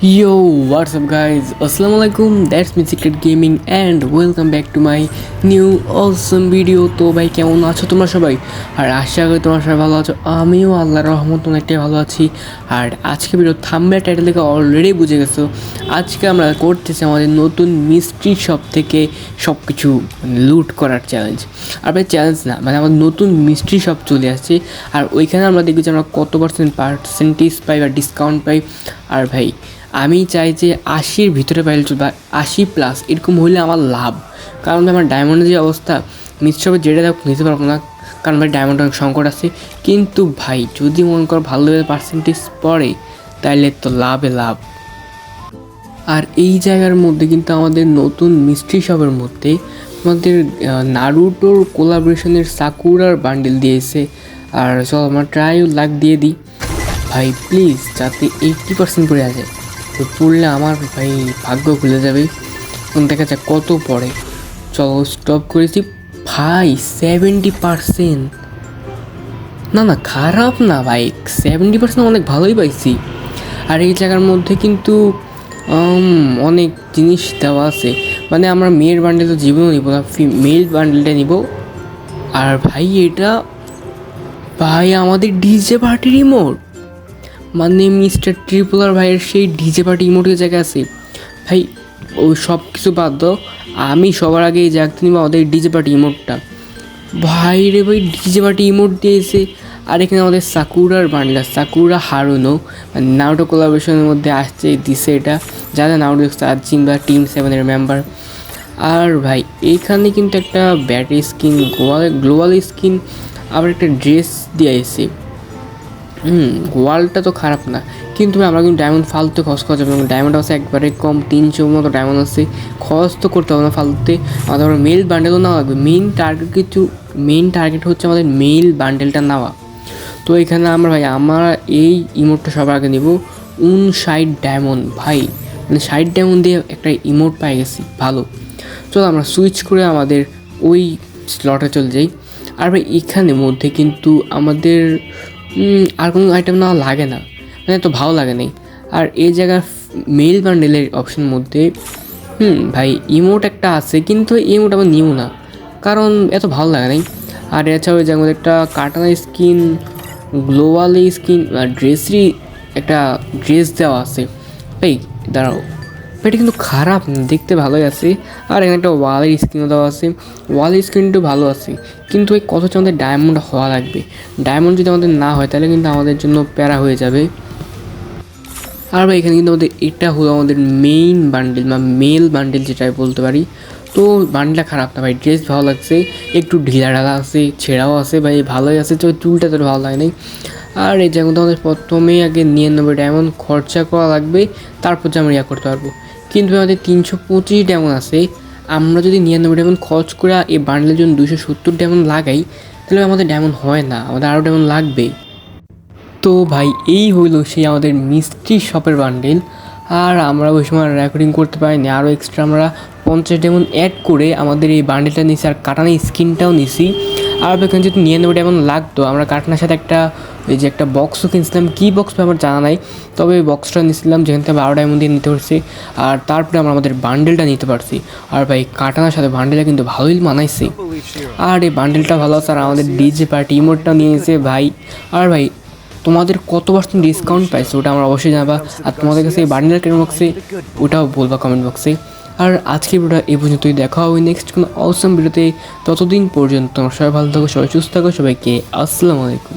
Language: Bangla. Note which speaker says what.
Speaker 1: Yo, what's up guys? Assalamu alaikum, that's me Secret Gaming and welcome back to my new awesome video. তো ভাই কেমন আছো তোমরা সবাই? আর আশা করি তোমরা সবাই ভালো আছো। আমিও আল্লাহর রহমতে অনেকটাই ভালো আছি। আর আজকে ভিডিও থাম্বনেল টাইটেল থেকে অলরেডি বুঝে গেছো, আজকে আমরা করতেছি আমাদের নতুন মিস্ট্রি শপ থেকে সব কিছু লুট করার চ্যালেঞ্জ। আর ভাই চ্যালেঞ্জ না, মানে আমাদের নতুন মিস্ট্রি শপ চলে আসছে। আর ওইখানে আমরা দেখি যে আমরা কত পার্সেন্টেজ পাই বা ডিসকাউন্ট পাই। আর ভাই আমি চাই যে 80-র ভিতরে পাইলে বা 80+ এরকম হইলে আমার লাভ। কারণ আমার ডায়মন্ডের যে অবস্থা, মিশ্রভাবে যেটা দেখ নিতে পারবো না, কারণ ভাই ডায়মন্ড অনেক সংকট আছে। কিন্তু ভাই যদি মনে করো ভালো পার্সেন্টেজ পড়ে তাইলে তো লাভে লাভ। আর এই জায়গার মধ্যে কিন্তু আমাদের নতুন মিস্ট্রি শপের মধ্যে আমাদের নারুটোর কোলাবরেশনের সাকুরার বান্ডেল দিয়েছে। আর চল আমরা ট্রাই লাখ দিয়ে দিই ভাই, প্লিজ যাতে 80% পড়ে আছে। তো পড়লে আমার ভাই ভাগ্য খুলে যাবে। দেখা যাক কত পড়ে। চলো স্টপ করেছি ভাই, 70%। না না, খারাপ না ভাই, 70% অনেক ভালোই পাইছি। আর এই জায়গার মধ্যে কিন্তু অনেক জিনিস দেওয়া আছে, মানে আমরা মেয়ের বান্ডেল তো জীবনও নিব না, মেল বান্ডেলটা নিব। আর ভাই এটা ভাই আমাদের ডিজে পার্টি রিমোট, মানে মিস্টার ট্রিপলার ভাইয়ের সেই ডিজে পার্টি ইমোটের জায়গা আছে। ভাই ওই সব কিছু বাদ দাও, আমি সবার আগে এই জায়গাতে নিব আমাদের ডিজে পার্টি ইমোটটা। ভাই রে ভাই, ডিজে পার্টি ইমোট দিয়েছে। আর এখানে আমাদের সাকুরার বান্ডেল, সাকুরা হারুনো মানে নারুটো কোলাবরেশনের মধ্যে আসছে, দিছে এটা যারা নারুটো সার্জিং বা টিম 7-এর মেম্বার। আর ভাই এইখানে কিন্তু একটা ব্যাটারি স্কিন, গ্লোবাল স্কিন, আবার একটা ড্রেস দিয়ে এসে। ওয়ালটা তো খারাপ না, কিন্তু আমরা কিন্তু ডায়মন্ড ফালতু খরচ করা যাবে না। ডায়মন্ড আছে একবারে কম, 300 মতো ডায়মন্ড আছে, খরচ তো করতে হবে না ফালতুতে। আমাদের মেল বান্ডেলও নেওয়া লাগবে। মেইন টার্গেট হচ্ছে আমাদের মেল বান্ডেলটা নেওয়া। তো এখানে আমরা ভাই আমার এই ইমোটটা সবার আগে নেব 59 ডায়মন্ড। ভাই মানে 60 ডায়মন্ড দিয়ে একটা ইমোট পাই গেছি, ভালো। চলো আমরা সুইচ করে আমাদের ওই স্লটে চলে যাই। আর ভাই এখানে মধ্যে কিন্তু আমাদের আর কোনো আইটেম নেওয়া লাগে না, মানে এত ভালো লাগে নাই। আর এই জায়গার মেল বান্ডেলের অপশনের মধ্যে ভাই ইমোট একটা আছে, কিন্তু ইমোট আমি নিও না, কারণ এত ভালো লাগে নাই। আর এছাড়াও ওই জায়গার মধ্যে একটা কাটানা স্কিন, গ্লোবাল স্কিন, ড্রেসেরই একটা ড্রেস দেওয়া আছে। ভাই দাঁড়াও, এটা কিন্তু খারাপ না, দেখতে ভালোই আছে। আর এখানে একটা ওয়ালের স্ক্রিনও দেওয়া আছে, ওয়ালের স্ক্রিনটাও ভালো আছে। কিন্তু ওই কত আমাদের ডায়মন্ড হওয়া লাগবে। ডায়মন্ড যদি আমাদের না হয় তাহলে কিন্তু আমাদের জন্য প্যারা হয়ে যাবে। আর ভাই এখানে কিন্তু আমাদের এটা হলো আমাদের মেইন বান্ডেল বা মেল বান্ডেল যেটাই বলতে পারি। তো বান্ডেলটা খারাপ না ভাই, ড্রেস ভালো লাগছে, একটু ঢিলা ঢালা আছে, ছেঁড়াও আছে, ভাই ভালোই আছে। তো চুলটা তো ভালো লাগে নাই। আর এই জায়গাতে আমাদের প্রথমেই আগে 99 ডায়মন্ড খরচা করা লাগবে, তারপর যে আমরা ইয়া করতে পারবো। কিন্তু আমাদের 325 ডায়মন্ড আছে, আমরা যদি 99 ডায়মন্ড খরচ করে এই বান্ডেলের জন্য 270 ডায়মন্ড লাগাই, তাহলে আমাদের ডায়মন্ড হয় না, আমাদের আরও ডায়মন্ড লাগবে। তো ভাই এই হইল সেই আমাদের মিস্ট্রি শপের বান্ডেল। আর আমরা ওই সময় রেকর্ডিং করতে পারিনি, আরও এক্সট্রা আমরা 50 ডায়মন্ড অ্যাড করে আমাদের এই বান্ডেলটা নিছি, আর কাটানা স্কিনটাও নিছি। আর এখানে যদি 99 ডায়মন্ড লাগতো, আমরা কাটানার সাথে একটা ওই যে একটা বক্সও কিনছিলাম, কী বক্স আমার জানা নাই, তবে ওই বক্সটা নিয়েছিলাম যেখান থেকে 12 ডায়মন্ড দিয়ে নিতে পারছি। আর তারপরে আমরা আমাদের বান্ডেলটা নিতে পারছি। আর ভাই কাটানার সাথে বান্ডেলটা কিন্তু ভালোই মানাইছে। আর এই বান্ডেলটা ভালো আছে, আর আমাদের ডিজে পার্টি ইমোটটা নিয়েছে ভাই। আর ভাই তোমাদের কত পার্সেন্ট ডিসকাউন্ট পাইছে ওটা আমরা অবশ্যই জানাবা। আর তোমাদের কাছে এই বান্ডেল কেন বক্সে ওটাও বলবা কমেন্ট বক্সে। আর আজকে ভিডিওটা এই পর্যন্তই, দেখা হবে নেক্সট কোনো অসম ভিডিওতে। ততদিন পর্যন্ত তোমরা সবাই ভালো থাকো, সবাই সুস্থ থাকো, সবাইকে আসসালামু আলাইকুম।